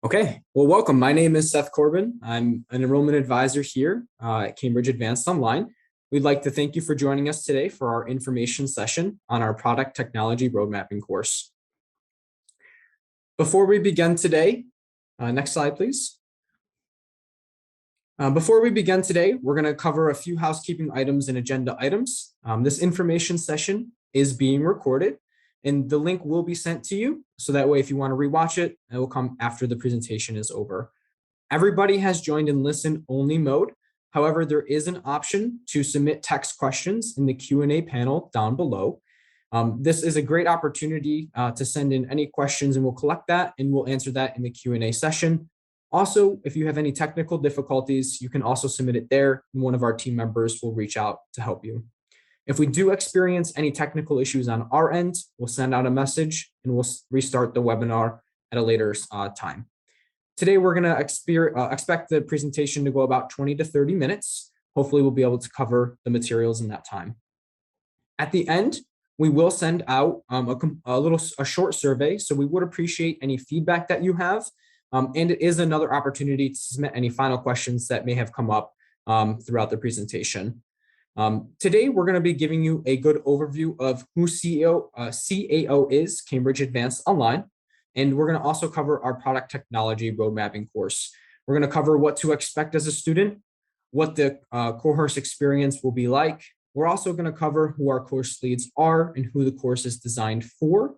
Okay, well, welcome. My name is Seth Corbin. I'm an enrollment advisor here at Cambridge Advanced Online. We'd like to thank you for joining us today for our information session on our product technology road mapping course. Before we begin today, next slide, please. Before we begin today, we're going to cover a few housekeeping items and agenda items. This information session is being recorded, and the link will be sent to you. So that way, if you want to rewatch it, it will come after the presentation is over. Everybody has joined in listen only mode. However, there is an option to submit text questions in the Q&A panel down below. This is a great opportunity to send in any questions, and we'll collect that and we'll answer that in the Q&A session. Also, if you have any technical difficulties, you can also submit it there, and one of our team members will reach out to help you. If we do experience any technical issues on our end, we'll send out a message and we'll restart the webinar at a later time. Today, we're going to expect the presentation to go about 20 to 30 minutes. Hopefully, we'll be able to cover the materials in that time. At the end, we will send out a short survey, so we would appreciate any feedback that you have. And it is another opportunity to submit any final questions that may have come up throughout the presentation. Today, we're going to be giving you a good overview of who CAO is, Cambridge Advanced Online. And we're going to also cover our product technology road mapping course. We're going to cover what to expect as a student, what the course experience will be like. We're also going to cover who our course leads are and who the course is designed for.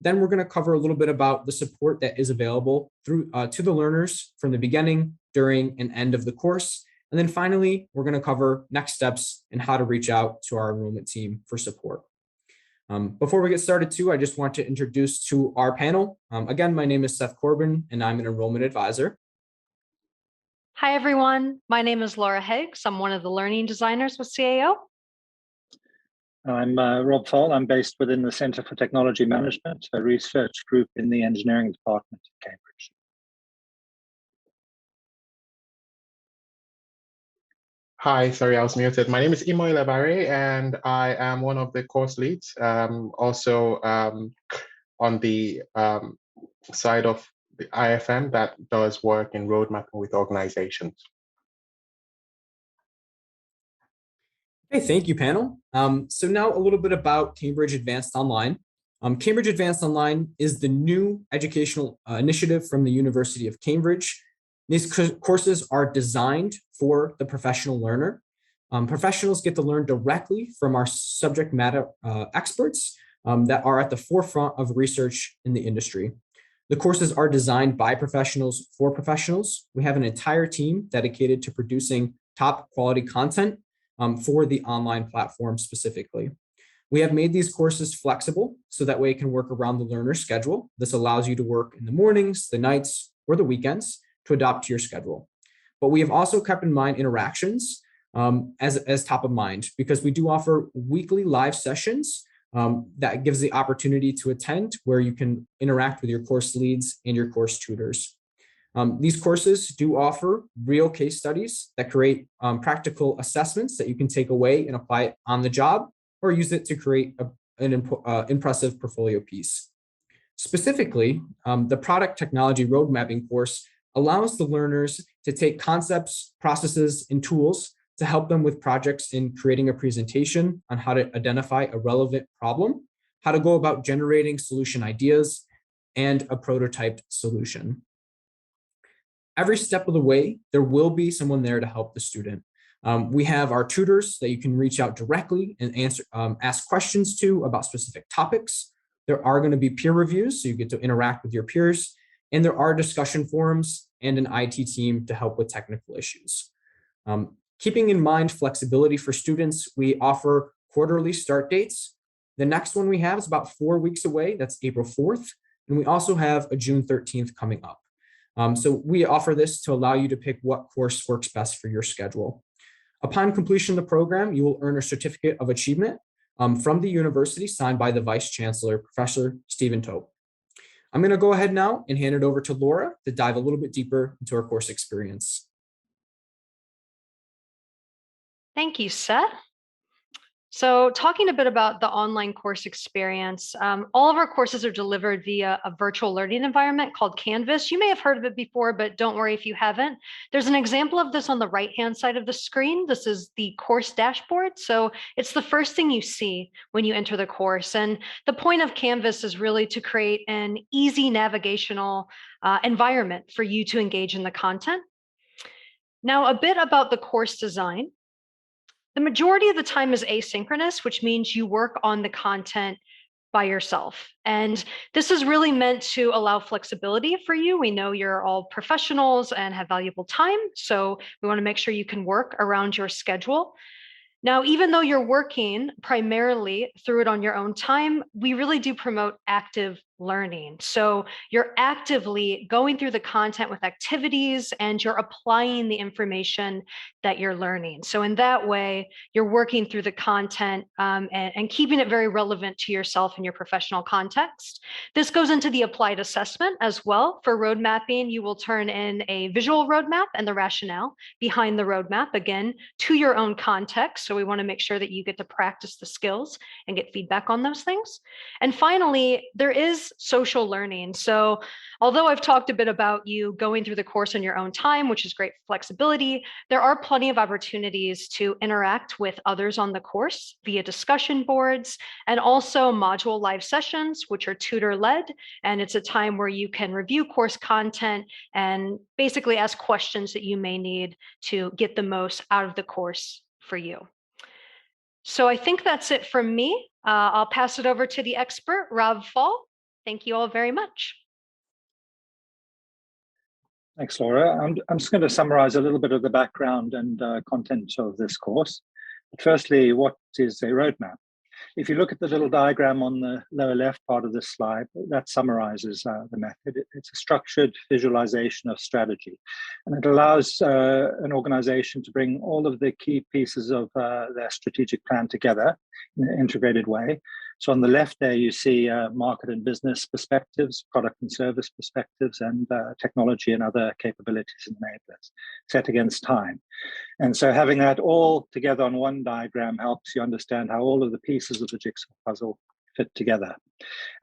Then we're going to cover a little bit about the support that is available to the learners from the beginning, during, and end of the course. And then finally, we're going to cover next steps and how to reach out to our enrollment team for support. Before we get started too, I just want to introduce to our panel. Again, my name is Seth Corbin, and I'm an enrollment advisor. Hi, everyone. My name is Laura Higgs. I'm one of the learning designers with CAO. I'm Rob Phaal. I'm based within the Center for Technology Management, a research group in the engineering department at Cambridge. Hi, sorry, I was muted. My name is Imoh Ilevbare, and I am one of the course leads, also on the side of the IFM that does work in road mapping with organizations. Okay, thank you, panel. So now a little bit about Cambridge Advanced Online. Cambridge Advanced Online is the new educational initiative from the University of Cambridge. These courses are designed for the professional learner. Professionals get to learn directly from our subject matter experts that are at the forefront of research in the industry. The courses are designed by professionals for professionals. We have an entire team dedicated to producing top quality content for the online platform specifically. We have made these courses flexible so that way it can work around the learner's schedule. This allows you to work in the mornings, the nights, or the weekends to adapt to your schedule. But we have also kept in mind interactions as top of mind, because we do offer weekly live sessions that gives the opportunity to attend where you can interact with your course leads and your course tutors. These courses do offer real case studies that create practical assessments that you can take away and apply it on the job or use it to create an impressive portfolio piece. Specifically, the product technology road mapping course allows the learners to take concepts, processes, and tools to help them with projects in creating a presentation on how to identify a relevant problem, how to go about generating solution ideas, and a prototyped solution. Every step of the way, there will be someone there to help the student. We have our tutors that you can reach out directly and ask questions to about specific topics. There are going to be peer reviews, so you get to interact with your peers. And there are discussion forums and an IT team to help with technical issues. Keeping in mind flexibility for students, we offer quarterly start dates. The next one we have is about 4 weeks away. That's April 4th. And we also have a June 13th coming up. So we offer this to allow you to pick what course works best for your schedule. Upon completion of the program, you will earn a certificate of achievement from the university signed by the Vice Chancellor, Professor Stephen Tope. I'm going to go ahead now and hand it over to Laura to dive a little bit deeper into our course experience. Thank you, Seth. So talking a bit about the online course experience, all of our courses are delivered via a virtual learning environment called Canvas. You may have heard of it before, but don't worry if you haven't. There's an example of this on the right-hand side of the screen. This is the course dashboard. So it's the first thing you see when you enter the course. And the point of Canvas is really to create an easy navigational environment for you to engage in the content. Now, a bit about the course design. The majority of the time is asynchronous, which means you work on the content by yourself. And this is really meant to allow flexibility for you. We know you're all professionals and have valuable time, so we want to make sure you can work around your schedule. Now, even though you're working primarily through it on your own time, we really do promote active learning. So you're actively going through the content with activities and you're applying the information that you're learning. So in that way, you're working through the content and keeping it very relevant to yourself and your professional context. This goes into the applied assessment as well. For road mapping, you will turn in a visual roadmap and the rationale behind the roadmap, again, to your own context. So we want to make sure that you get to practice the skills and get feedback on those things. And finally, there is social learning. So although I've talked a bit about you going through the course on your own time, which is great flexibility, there are plenty of opportunities to interact with others on the course via discussion boards and also module live sessions, which are tutor-led. And it's a time where you can review course content and basically ask questions that you may need to get the most out of the course for you. So I think that's it from me. I'll pass it over to the expert, Phaal. Thank you all very much. Thanks, Laura. I'm just going to summarize a little bit of the background and content of this course. But firstly, what is a roadmap? If you look at the little diagram on the lower left part of this slide, that summarizes the method. It's a structured visualization of strategy, and it allows an organization to bring all of the key pieces of their strategic plan together in an integrated way. So on the left there, you see market and business perspectives, product and service perspectives, and technology and other capabilities and enablers set against time. And so having that all together on one diagram helps you understand how all of the pieces of the jigsaw puzzle fit together.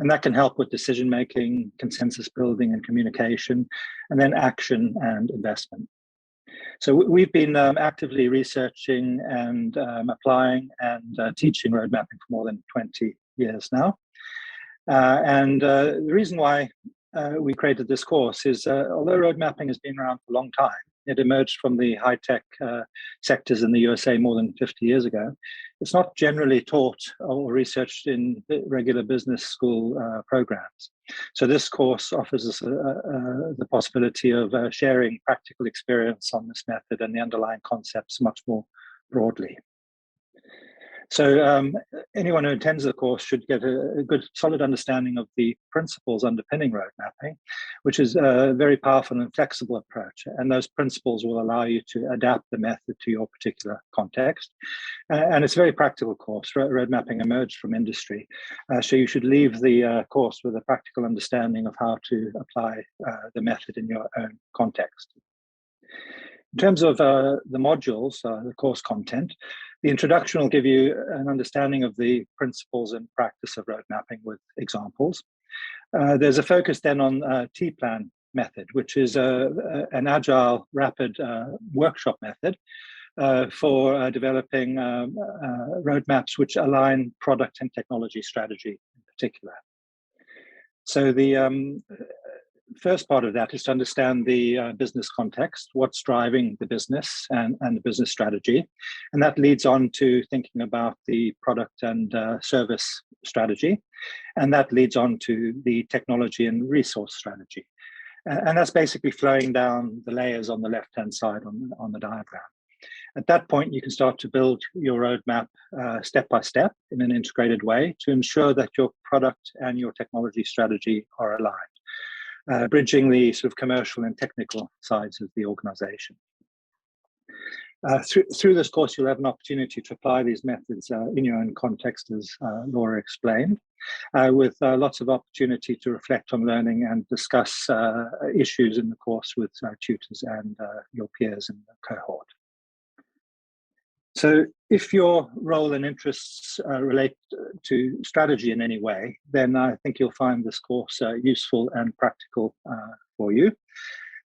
And that can help with decision-making, consensus building and communication, and then action and investment. So we've been actively researching and applying and teaching road mapping for more than 20 years now. The reason why we created this course is although road mapping has been around for a long time, it emerged from the high-tech sectors in the USA more than 50 years ago. It's not generally taught or researched in regular business school programs. So this course offers us the possibility of sharing practical experience on this method and the underlying concepts much more broadly. So anyone who attends the course should get a good, solid understanding of the principles underpinning road mapping, which is a very powerful and flexible approach. And those principles will allow you to adapt the method to your particular context. And it's a very practical course. Road mapping emerged from industry. So you should leave the course with a practical understanding of how to apply the method in your own context. In terms of the modules, the course content, the introduction will give you an understanding of the principles and practice of road mapping with examples. There's a focus then on T-plan method, which is an agile, rapid workshop method for developing roadmaps which align product and technology strategy in particular. So the first part of that is to understand the business context, what's driving the business and the business strategy. And that leads on to thinking about the product and service strategy. And that leads on to the technology and resource strategy. And that's basically flowing down the layers on the left-hand side on the diagram. At that point, you can start to build your roadmap step by step in an integrated way to ensure that your product and your technology strategy are aligned. Bridging the sort of commercial and technical sides of the organization. Through this course, you'll have an opportunity to apply these methods in your own context, as Laura explained, with lots of opportunity to reflect on learning and discuss issues in the course with tutors and your peers in the cohort. So if your role and interests relate to strategy in any way, then I think you'll find this course useful and practical for you.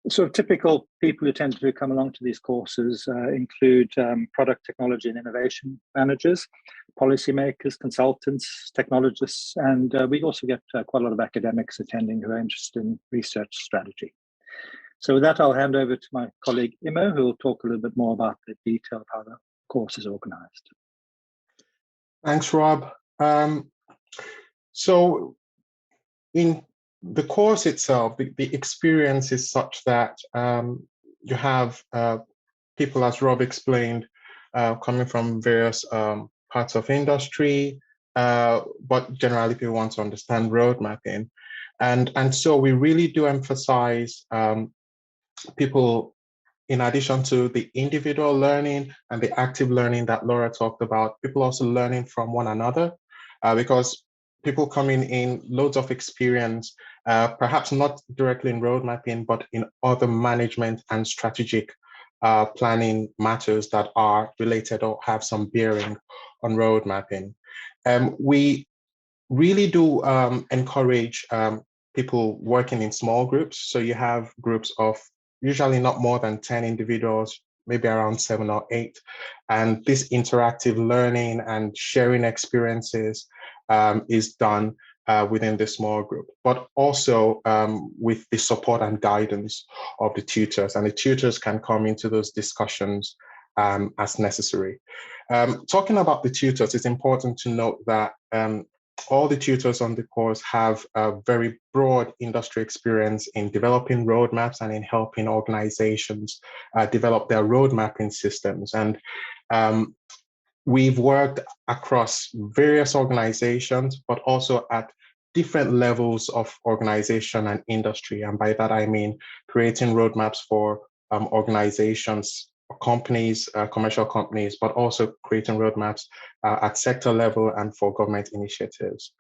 Sort of typical people who tend to come along to these courses include product technology and innovation managers, policymakers, consultants, technologists, and we also get quite a lot of academics attending who are interested in research strategy. So with that, I'll hand over to my colleague Imoh, who will talk a little bit more about the detail of how the course is organized. Thanks, Rob. So in the course itself, the experience is such that you have people, as Rob explained, coming from various parts of industry, but generally people want to understand road mapping. And so we really do emphasize people, in addition to the individual learning and the active learning that Laura talked about, people also learning from one another, because people coming in loads of experience, perhaps not directly in road mapping, but in other management and strategic planning matters that are related or have some bearing on road mapping. We really do encourage people working in small groups. So you have groups of usually not more than 10 individuals, maybe around 7 or 8. And this interactive learning and sharing experiences is done within the small group, but also with the support and guidance of the tutors. And the tutors can come into those discussions as necessary. Talking about the tutors, it's important to note that all the tutors on the course have a very broad industry experience in developing roadmaps and in helping organizations develop their road mapping systems. And we've worked across various organizations, but also at different levels of organization and industry. And by that, I mean creating roadmaps for organizations, companies, commercial companies, but also creating roadmaps at sector level and for government initiatives.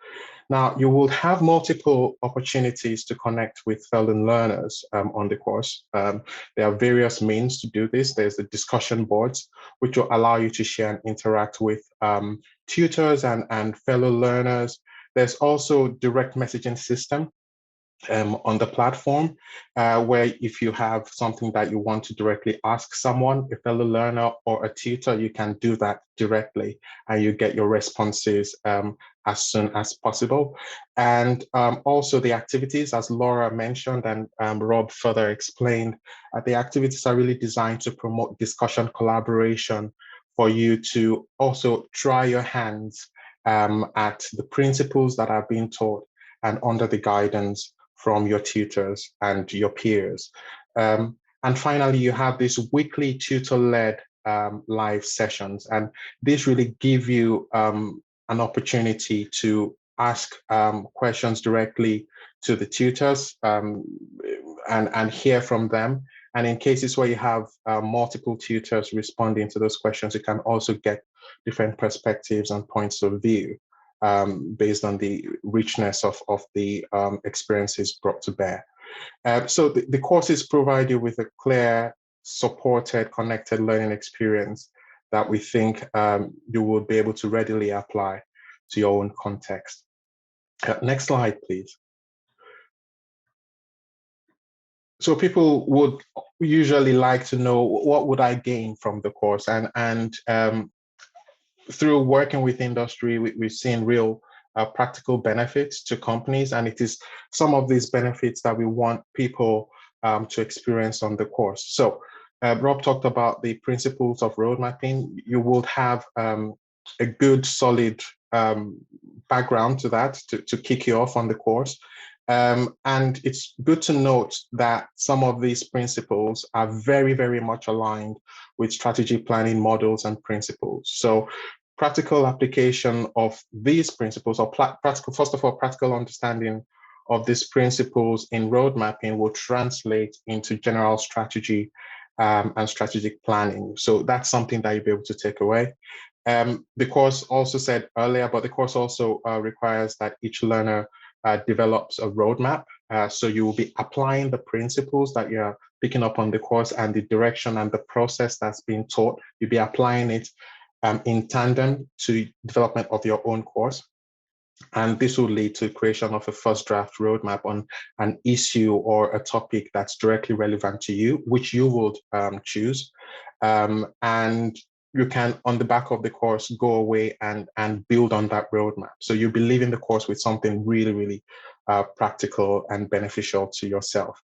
Now, you will have multiple opportunities to connect with fellow learners on the course. There are various means to do this. There's the discussion boards, which will allow you to share and interact with tutors and fellow learners. There's also direct messaging system on the platform, where if you have something that you want to directly ask someone, a fellow learner or a tutor, you can do that directly and you get your responses as soon as possible. And also the activities, as Laura mentioned and Rob further explained, the activities are really designed to promote discussion, collaboration, for you to also try your hands at the principles that are being taught and under the guidance from your tutors and your peers. And finally, you have these weekly tutor-led live sessions, and this really give you an opportunity to ask questions directly to the tutors and hear from them. And in cases where you have multiple tutors responding to those questions, you can also get different perspectives and points of view based on the richness of the experiences brought to bear. So the courses provide you with a clear, supported, connected learning experience that we think you will be able to readily apply to your own context. Next slide, please. So people would usually like to know, what would I gain from the course? And through working with industry, we've seen real practical benefits to companies, and it is some of these benefits that we want people to experience on the course. So Rob talked about the principles of road mapping. You will have a good, solid background to that to kick you off on the course. And it's good to note that some of these principles are very, very much aligned with strategy planning models and principles. So practical application of these principles, or practical, first of all, practical understanding of these principles in road mapping will translate into general strategy and strategic planning. So that's something that you'll be able to take away. The course also said earlier, but the course also requires that each learner develops a roadmap. So you will be applying the principles that you're picking up on the course and the direction and the process that's being taught. You'll be applying it in tandem to development of your own course. And this will lead to creation of a first draft roadmap on an issue or a topic that's directly relevant to you, which you would choose. And you can, on the back of the course, go away and build on that roadmap. So you'll be leaving the course with something really, really practical and beneficial to yourself.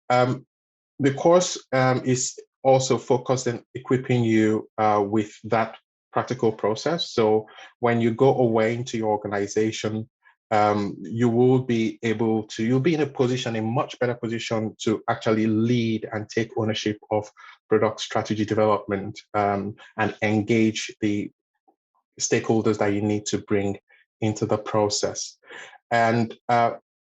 The course is also focused on equipping you with that practical process. So when you go away into your organization, you will be able to, you'll be in a much better position to actually lead and take ownership of product strategy development and engage the stakeholders that you need to bring into the process. And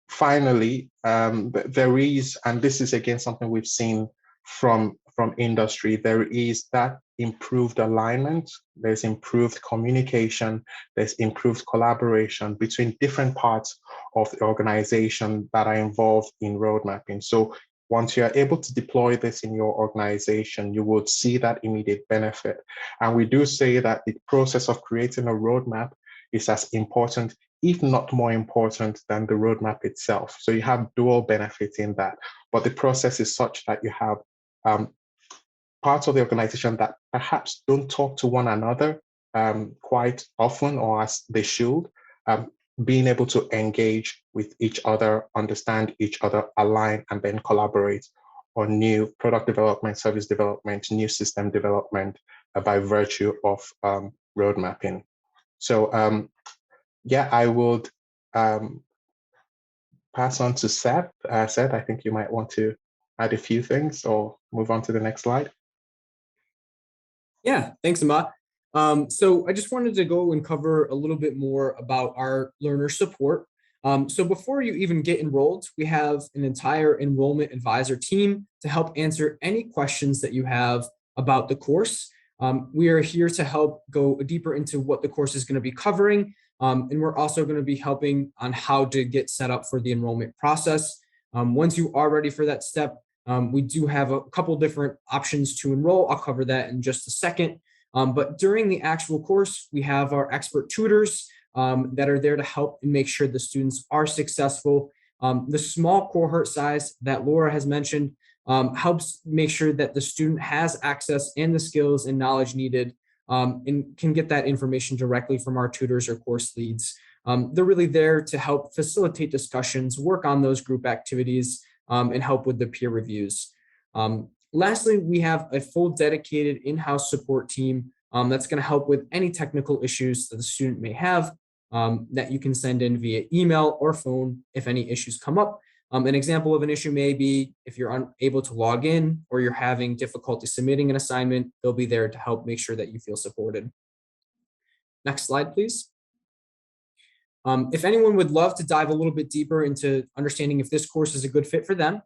finally, there is, and this is again something we've seen from industry, there is that improved alignment, there's improved communication, there's improved collaboration between different parts of the organization that are involved in road mapping. So once you are able to deploy this in your organization, you would see that immediate benefit. And we do say that the process of creating a roadmap is as important, if not more important, than the roadmap itself. So you have dual benefits in that. But the process is such that you have parts of the organization that perhaps don't talk to one another quite often or as they should, being able to engage with each other, understand each other, align, and then collaborate on new product development, service development, new system development by virtue of road mapping. So yeah, I would pass on to Seth. Seth, I think you might want to add a few things or move on to the next slide. Yeah, thanks, Imoh. So I just wanted to go and cover a little bit more about our learner support. So before you even get enrolled, we have an entire enrollment advisor team to help answer any questions that you have about the course. We are here to help go deeper into what the course is going to be covering. And we're also going to be helping on how to get set up for the enrollment process. Once you are ready for that step, we do have a couple different options to enroll. I'll cover that in just a second. But during the actual course, we have our expert tutors that are there to help and make sure the students are successful. The small cohort size that Laura has mentioned helps make sure that the student has access and the skills and knowledge needed and can get that information directly from our tutors or course leads. They're really there to help facilitate discussions, work on those group activities, and help with the peer reviews. Lastly, we have a full dedicated in-house support team that's going to help with any technical issues that the student may have that you can send in via email or phone if any issues come up. An example of an issue may be if you're unable to log in or you're having difficulty submitting an assignment, they'll be there to help make sure that you feel supported. Next slide, please. If anyone would love to dive a little bit deeper into understanding if this course is a good fit for them,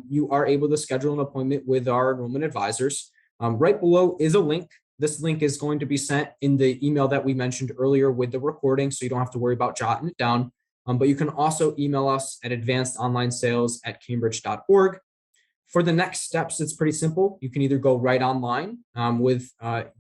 you are able to schedule an appointment with our enrollment advisors. Right below is a link. This link is going to be sent in the email that we mentioned earlier with the recording, so you don't have to worry about jotting it down. But you can also email us at advancedonlinesales@cambridge.org. For the next steps, it's pretty simple. You can either go right online with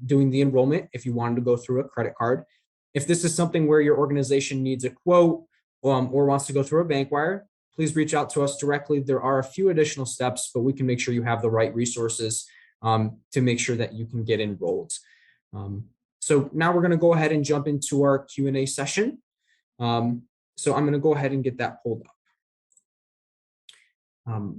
doing the enrollment if you wanted to go through a credit card. If this is something where your organization needs a quote or wants to go through a bank wire, please reach out to us directly. There are a few additional steps, but we can make sure you have the right resources to make sure that you can get enrolled. So now we're going to go ahead and jump into our Q&A session. So I'm going to go ahead and get that pulled up.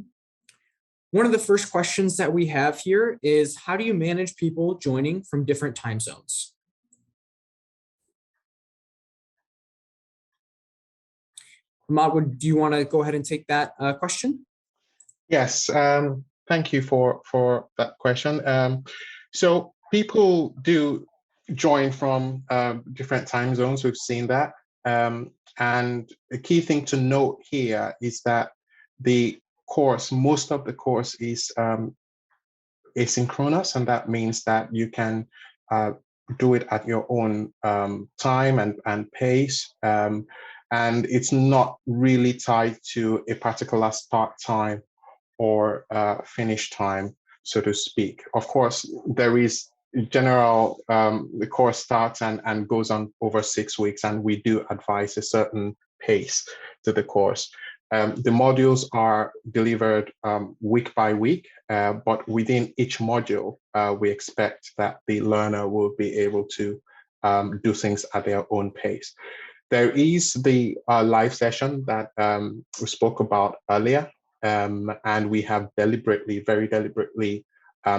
One of the first questions that we have here is, how do you manage people joining from different time zones? Imoh, do you want to go ahead and take that question? Yes, thank you for that question. So people do join from different time zones. We've seen that. And the key thing to note here is that the course, most of the course is asynchronous, and that means that you can do it at your own time and pace. And it's not really tied to a particular start time or finish time, so to speak. Of course, there is general, the course starts and goes on over 6 weeks, and we do advise a certain pace to the course. The modules are delivered week by week, but within each module, we expect that the learner will be able to do things at their own pace. There is the live session that we spoke about earlier, and we have deliberately, very deliberately,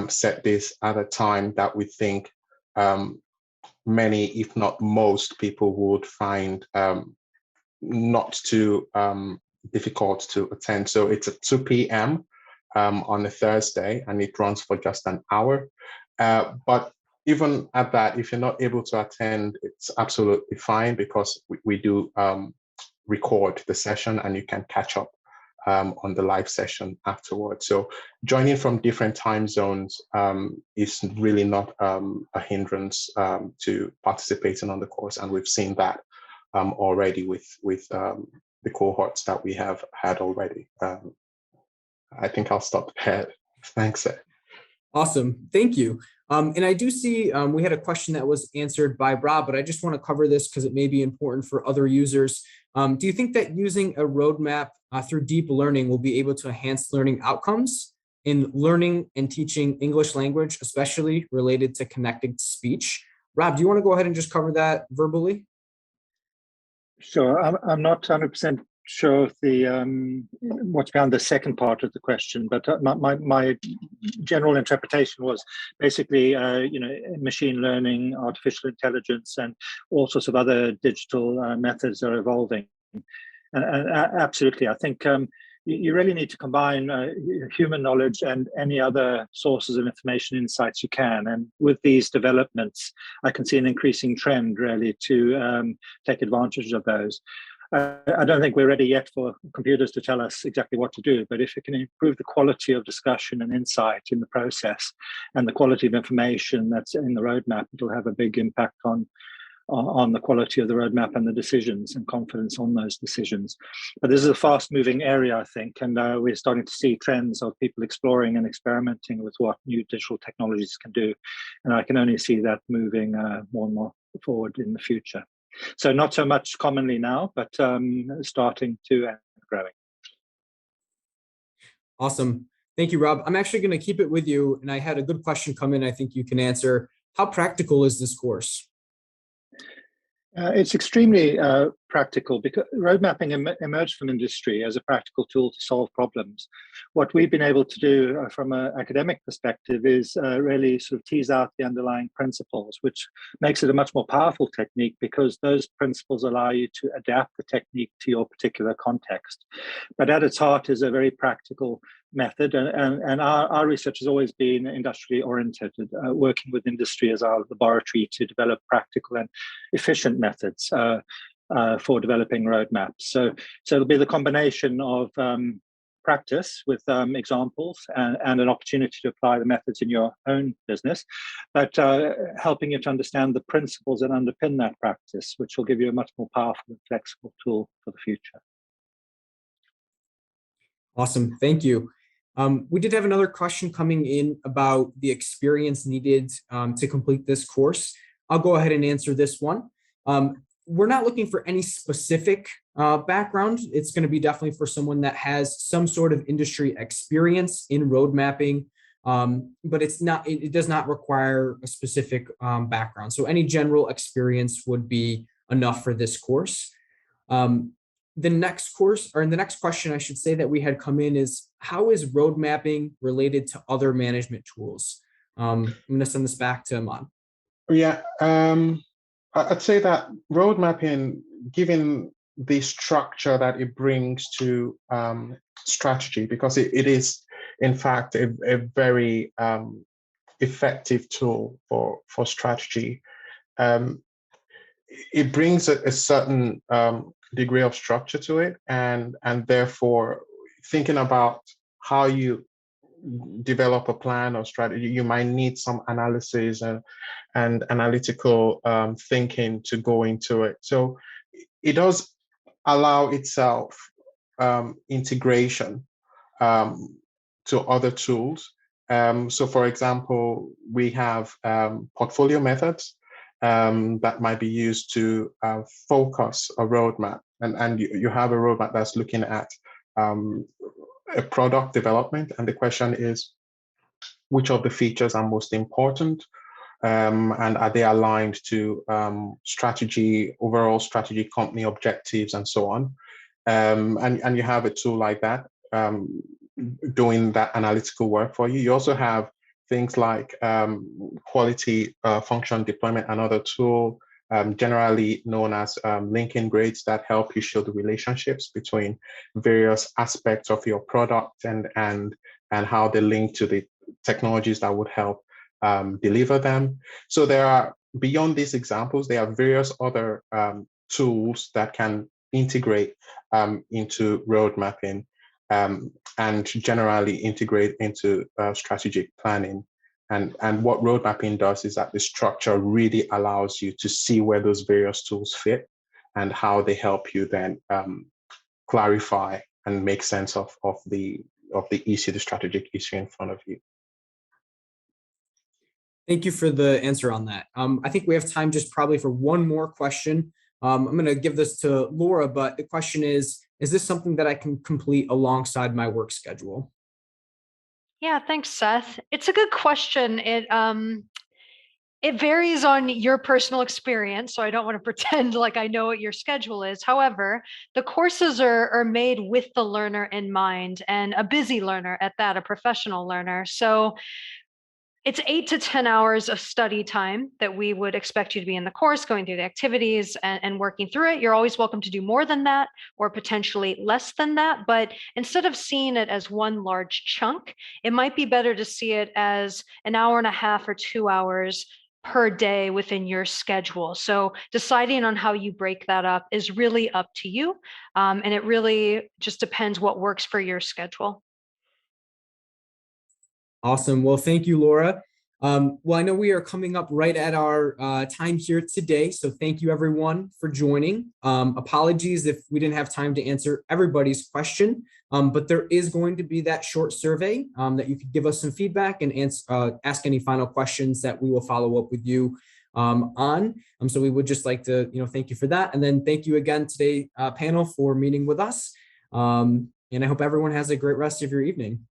set this at a time that we think many, if not most, people would find not too difficult to attend. So it's at 2 p.m. On a Thursday, and it runs for just an hour. But even at that, if you're not able to attend, it's absolutely fine, because we do record the session, and you can catch up on the live session afterwards. So joining from different time zones is really not a hindrance to participating on the course, and we've seen that already with the cohorts that we have had already. I think I'll stop there. Thanks. Awesome, thank you. And I do see we had a question that was answered by Rob, but I just want to cover this because it may be important for other users. Do you think that using a roadmap through deep learning will be able to enhance learning outcomes in learning and teaching English language, especially related to connected speech? Rob, do you want to go ahead and just cover that verbally? Sure. I'm not 100% sure of the what's behind the second part of the question, but my general interpretation was basically, machine learning, artificial intelligence, and all sorts of other digital methods are evolving. And absolutely, I think you really need to combine human knowledge and any other sources of information, insights you can. And with these developments, I can see an increasing trend really to take advantage of those. I don't think we're ready yet for computers to tell us exactly what to do, but if it can improve the quality of discussion and insight in the process and the quality of information that's in the roadmap, it'll have a big impact on the quality of the roadmap and the decisions and confidence on those decisions. But this is a fast-moving area, I think, and we're starting to see trends of people exploring and experimenting with what new digital technologies can do. And I can only see that moving more and more forward in the future. So not so much commonly now, but starting to and growing. Awesome. Thank you, Rob. I'm actually going to keep it with you. And I had a good question come in I think you can answer. How practical is this course? It's extremely practical, because road mapping emerged from industry as a practical tool to solve problems. What we've been able to do from an academic perspective is really sort of tease out the underlying principles, which makes it a much more powerful technique, because those principles allow you to adapt the technique to your particular context. But at its heart is a very practical method, and our research has always been industrially oriented, working with industry as our laboratory to develop practical and efficient methods for developing roadmaps. So it'll be the combination of practice with examples and an opportunity to apply the methods in your own business, but helping you to understand the principles that underpin that practice, which will give you a much more powerful and flexible tool for the future. Awesome, thank you. We did have another question coming in about the experience needed to complete this course. I'll go ahead and answer this one. We're not looking for any specific background. It's going to be definitely for someone that has some sort of industry experience in road mapping, but it does not require a specific background. So any general experience would be enough for this course. The next question I should say that we had come in is, how is road mapping related to other management tools? I'm going to send this back to Iman. Yeah, I'd say that road mapping, given the structure that it brings to strategy, because it is, in fact, a very effective tool for strategy. It brings a certain degree of structure to it, and therefore thinking about how you develop a plan or strategy, you might need some analysis and analytical thinking to go into it. So it does allow itself integration to other tools, So for example, we have portfolio methods that might be used to focus a roadmap. And you have a roadmap that's looking at a product development. And the question is, which of the features are most important? And are they aligned to strategy, overall strategy, company objectives, and so on? And you have a tool like that doing that analytical work for you. You also have things like quality function deployment, another tool generally known as linking grades that help you show the relationships between various aspects of your product and how they link to the technologies that would help deliver them. So there are, beyond these examples, there are various other tools that can integrate into road mapping and generally integrate into strategic planning. And what road mapping does is that the structure really allows you to see where those various tools fit and how they help you then clarify and make sense of the issue, the strategic issue in front of you. Thank you for the answer on that. I think we have time just probably for one more question. I'm going to give this to Laura, but the question is this something that I can complete alongside my work schedule? Yeah, thanks, Seth. It's a good question. It varies on your personal experience, so I don't want to pretend like I know what your schedule is. However, the courses are made with the learner in mind, and a busy learner at that, a professional learner. So it's 8 to 10 hours of study time that we would expect you to be in the course, going through the activities and working through it. You're always welcome to do more than that or potentially less than that. But instead of seeing it as one large chunk, it might be better to see it as an hour and a half or 2 hours per day within your schedule. So deciding on how you break that up is really up to you. And it really just depends what works for your schedule. Awesome. Well, thank you, Laura. Well, I know we are coming up right at our time here today. So thank you everyone for joining. Apologies if we didn't have time to answer everybody's question, but there is going to be that short survey that you could give us some feedback and ask any final questions that we will follow up with you on. So we would just like to, thank you for that. And then thank you again today, panel, for meeting with us. And I hope everyone has a great rest of your evening.